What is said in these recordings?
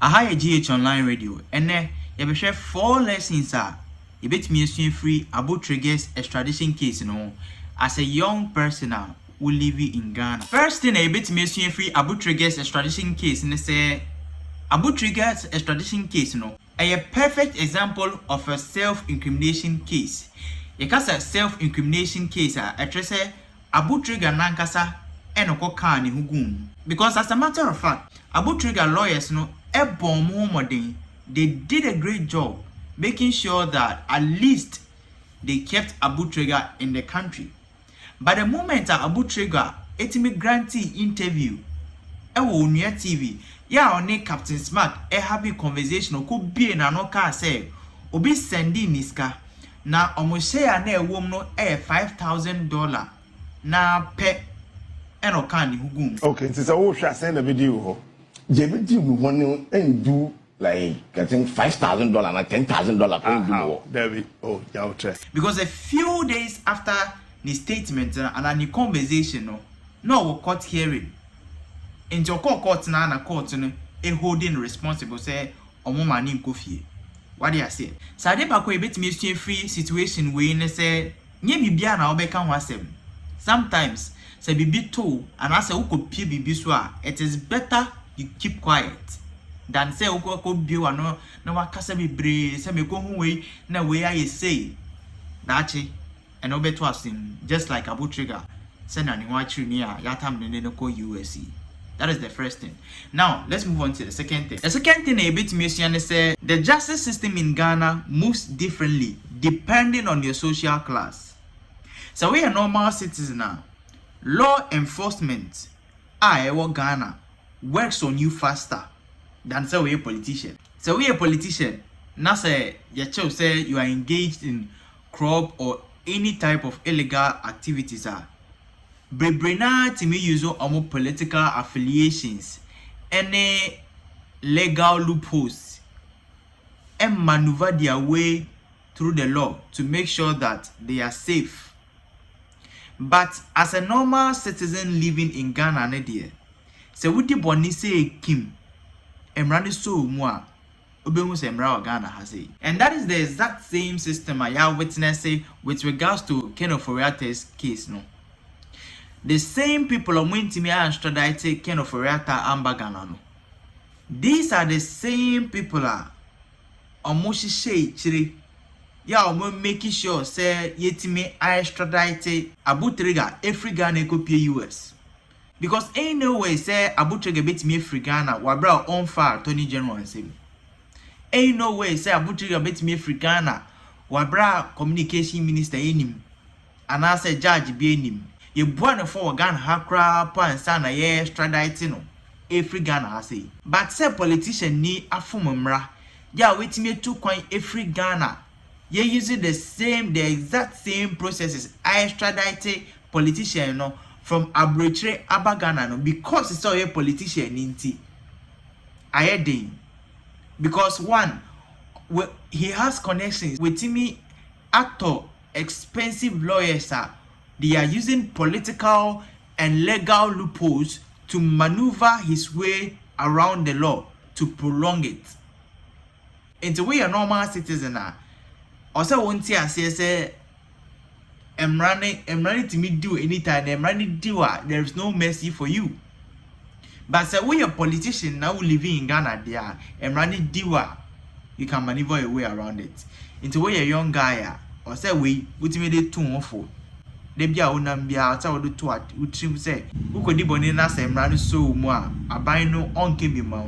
Aha GH online radio. Ene you share 4 lessons you bet me free about Trica'S extradition case as a young person who live in Ghana. First thing I bet me free about Trica'S extradition case and say about Trica'S extradition case a perfect example of a self-incrimination case. You can say self-incrimination case say Abu Trica nankasa enoko ka ne hugum. Because as a matter of fact, Abu Trica lawyers they did a great job making sure that at least they kept Abu Trica in the country. But the moment Abu Trica grantee interview on your TV, only Captain Smart happy conversation could be na no car say obi sendi niska na omoshare na ewom no $5,000 na pe eno kan ni hugum. Okay, it's a whole shot send a video. JBT we want and do like getting $5,000 and $10,000 David. Oh, yeah, because a few days after the statement and the conversation no court hearing into court na court a holding responsible say omoma ni nkofie. What do you say? Sade ba ko ebetimi free situation we ne say nye bibia na obeka ho asem. Sometimes say bibi to and as ukopie bibi so it is better you keep quiet than say ukoko bio ano na wakasa bibre say me ko hu we na we aye say dachi and obeto asim just like Abu Trica say na ni wa chiri ni a yatam ne no ko USC. That is the first thing. Now, let's move on to the second thing. The second thing a bit mission is the justice system in Ghana moves differently depending on your social class. So we are normal citizens now. Law enforcement, Ghana, works on you faster than say we a politician. So we a politician. Now say your child say you are engaged in crop or any type of illegal activities Brebrena timi use omo political affiliations any legal loopholes and maneuver their way through the law to make sure that they are safe. But as a normal citizen living in Ghana, so we boni say Kim emrani so mwa ubemu se emra Ghana has it. And that is the exact same system I have witnessed with regards to Ken Oforiatta's case The same people are going to me and extradite Ken Oforiatta and Ghana. These are the same people almost say chiri. Making sure say yetime extradite Abu Trica every Ghana copy US. Because ain't no way say Abu Trica bet me free Ghana wabra on fire Attorney General and say. Ain't no way say Abu Trica bet me free Ghana wabra communication minister enim and I say judge be enim. You born for Ghana hakra pan sana ye extradite no every Ghana say. But say politician ni afumumra ya wetime two coin every Ghana. You using the exact same processes I extradite politician from arbitrary Ghana because it's all a politician inti. I because one he has connections with me actor expensive lawyers they are using political and legal loopholes to maneuver his way around the law to prolong it. Into we a normal citizen also won't say I'm running to me do anytime I'm running do there is no mercy for you. But say we a politician now living in Ghana there I'm running do you can maneuver your way around it. Into we a young guy or say we me the too awful. Debia unambia ata wodo to utrim say ukodi boni na semra no so mu aban no onke bi ma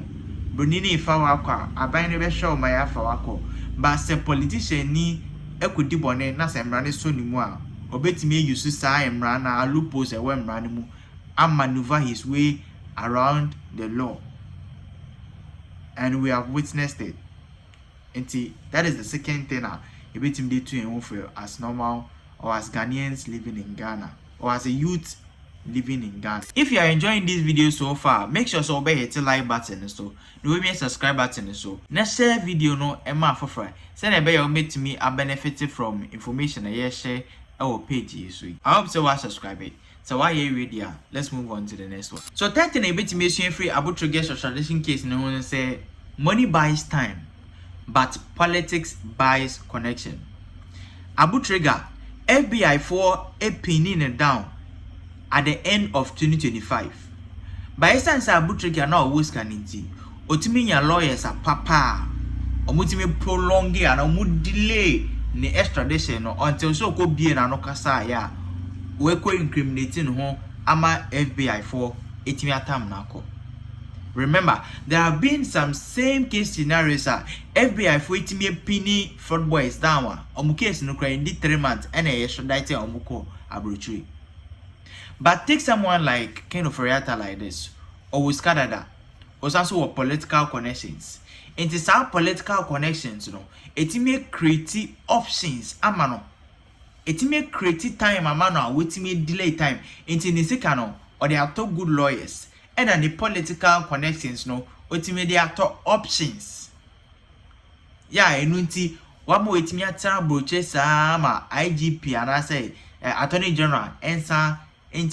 broni ni fa wakwa aban no be show my afa wakọ but say politician ni ekodi boni na semra no so ni mu obetimi use sa emra na loophole se we emra no mu and maneuver his way around the law, and we have witnessed it. And that is the second thing ebetimi dey to en for as normal or as Ghanaians living in Ghana, or as a youth living in Ghana. If you are enjoying this video so far, make sure to hit the like button so the subscribe button so next video no emma for free. Send a bell made me a benefit from information I share our page so I hope so subscribe it. So why you ready? Let's move on to the next one. So that thing a bit mission free Abu Trica'S extradition case no one say Money buys time, but politics buys connection. Abu Trigger, FBI for a pinning it down at the end of 2025. By instance, Abu Trigger now was canity. Otimiya lawyers are papa. Omutimi prolong and omu delay the extradition until so go be an anokasa ya. We ko incriminating ho ama FBI for etimiatam nako. Remember, there have been some same case scenarios. FBI for itimi pini fraud boys down. Omu case no cry in 3 months and a extradited omuko abrutri. But take someone like Ken Oforiatta like this, or Wiskadada, was also with political connections. It is our political connections, it may create options, amano. It may create time, amano, which may delay time. Into Nisikano, or they are top good lawyers. And then the political connections, which may they are top options. Yeah, enunti, one more it me at broches, IGP, and I say, Attorney General, answer. And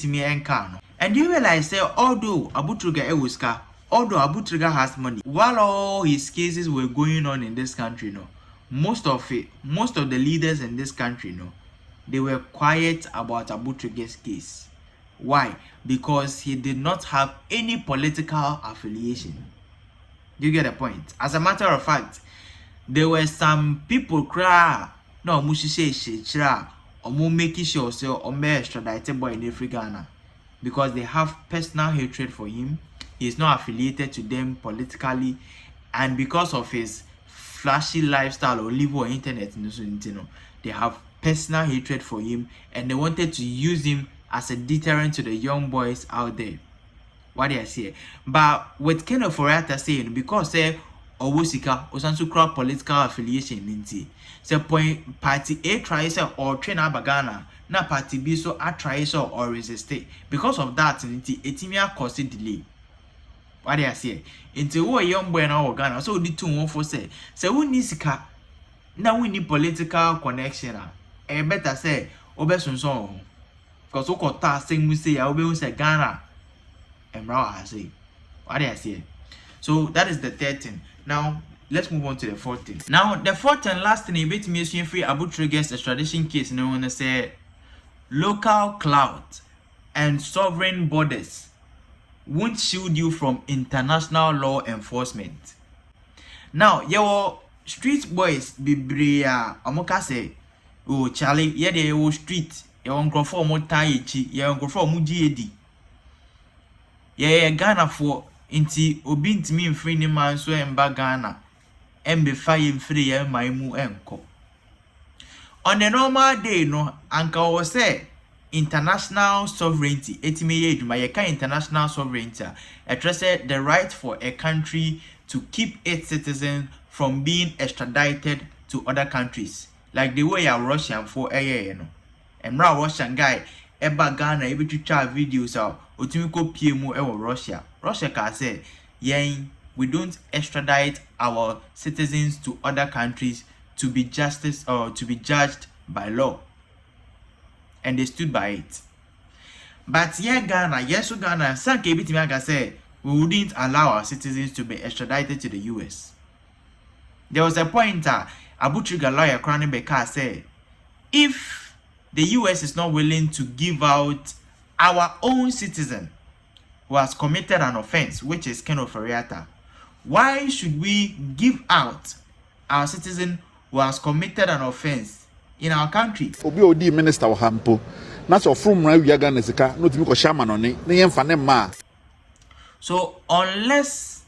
you realize that although Abu Trigger has money, while all his cases were going on in this country, most of the leaders in this country, they were quiet about Abu Trigger's case. Why? Because he did not have any political affiliation. Do you get the point? As a matter of fact, there were some people cry, no, mushishe or making sure so or extradited boy in Ghana because they have personal hatred for him. He is not affiliated to them politically, and because of his flashy lifestyle or live on internet, they have personal hatred for him, and they wanted to use him as a deterrent to the young boys out there. What do I say? But with Ken Oforiatta saying because Owosika Osansu crowd political affiliation ninti. Se point party A tries or train Abagana, na party B so a tries or resist it. Because of that ninti etimia cause delay. What do I say? Into what young boy now Ghana so the 2 for say we need sika now we need political connection. E better say obesun so because we got ta sing we say obe say Ghana. Emra say. What do I say? So that is the 3rd thing. Now, let's move on to the 4th thing. Now, the 4th and last thing, about me free Abu Trigger's extradition case, want to say local clout and sovereign borders won't shield you from international law enforcement. Now, your street boys be bria, amoka say, oh Charlie, yeah, they your street, your uncle for more taichi, your uncle for mujiedi. Yeah, Ghana for. Inti obi ntimi mfiri ni man so emba Ghana embe faye mfiri ya maimu enko. On the normal day anka wo say international sovereignty etime ye eduma ye ka international sovereignty addressed the right for a country to keep its citizens from being extradited to other countries like the way a Russian for emra Russian guy eba Ghana ebe twitwa videos otimiko piemu ewo Russia can say we don't extradite our citizens to other countries to be judged by law, and they stood by it. But Ghana sanke bitimi aga say we wouldn't allow our citizens to be extradited to the US. There was a point Abu Trigger lawyer Cronin Beka said if the US is not willing to give out our own citizen who has committed an offense, which is Ken Oforiatta, why should we give out our citizen who has committed an offense in our country? Obi odi minister wa hampo. Na so from ra wi aga na sika no timi ko shama no ne yemfa ne ma. So unless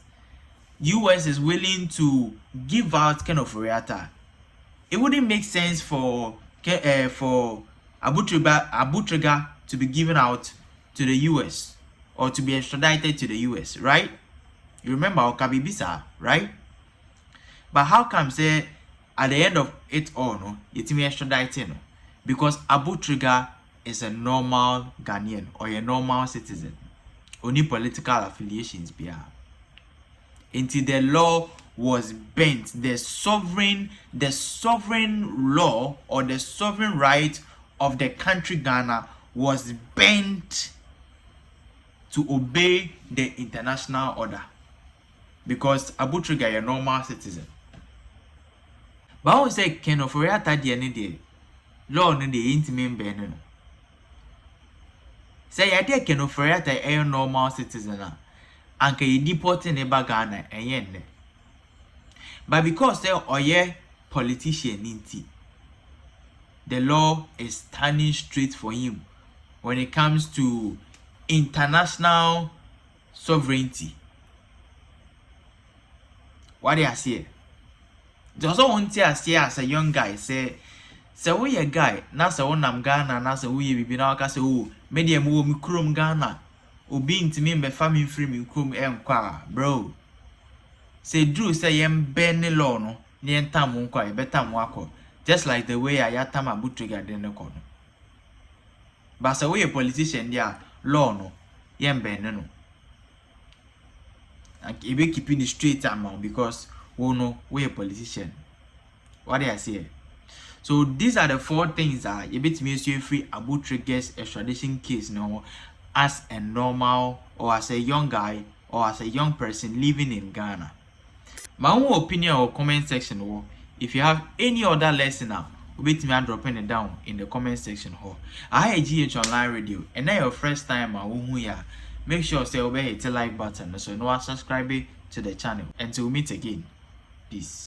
US is willing to give out Ken Oforiatta, it wouldn't make sense for Abu Trigger to be given out to the US or to be extradited to the US, right? You remember Okabibisa, right? But how come say at the end of it all, it's me extradited? Because Abu Trigger is a normal Ghanaian or a normal citizen. Only political affiliations behind. Until the law was bent, the sovereign law or the sovereign right of the country Ghana was bent to obey the international order. because Abu Trigger a normal citizen. But I would say Ken of Oriata the any day. Law no the intimate ben. Say I take Ken of Oriata a normal citizen. And can you deport in a Ghana and yen. But because they are politician inti, the law is standing straight for him when it comes to international sovereignty. What do I say? Just want to say as a young guy say we a guy na say wonam Ghana na say we bibi na waka say oh media mo mi krom Ghana obi ntimi me fa me free me krom enkwa bro say Drew say yem ben law no ni entam nkwa e betam wako just like the way I atam Abu Trigger den ko no but say we a politician there law no yem ben no and e be keeping the straight amount because we a politician. What do I say? So these are the 4 things that you bet me free Abu Trigger's extradition case now as a normal or as a young guy or as a young person living in Ghana. My own opinion or comment section, if you have any other lesson now, wait me dropping it down in the comment section. I GH Online Radio and now your first time make sure say obey hit the like button so you know subscribe to the channel. Until we meet again. Peace.